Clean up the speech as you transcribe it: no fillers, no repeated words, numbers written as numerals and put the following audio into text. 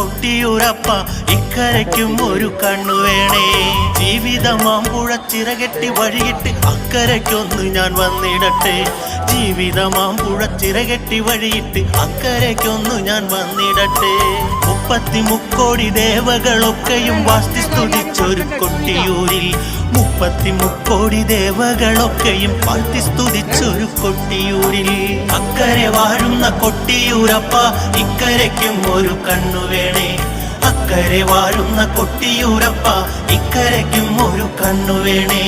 കൊട്ടിയൂരപ്പ ഇക്കരയ്ക്കും ഒരു കണ്ണു വേണേ. ജീവിതമാമ്പുഴ ചിറകെട്ടി വഴിയിട്ട് അക്കരയ്ക്കൊന്ന് ഞാൻ വന്നിടട്ടെ. ജീവിതമാമ്പുഴ ചിറകെട്ടി വഴിയിട്ട് അക്കരയ്ക്കൊന്നു ഞാൻ വന്നിടട്ടെ. 33 ദേവകളൊക്കെയും വാസ്തി സ്തുതിച്ചൊരു കൊട്ടിയൂരിൽ 33 ദേവകളൊക്കെയും വാഴ്ത്തി സ്തുതിച്ചൊരു കൊട്ടിയൂരിൽ അക്കരെ വാഴുന്ന കൊട്ടിയൂരപ്പ ഇക്കരയ്ക്കും ഒരു കണ്ണു വേണേ. അക്കരെ വാഴുന്ന കൊട്ടിയൂരപ്പ ഇക്കരയ്ക്കും ഒരു കണ്ണു വേണേ.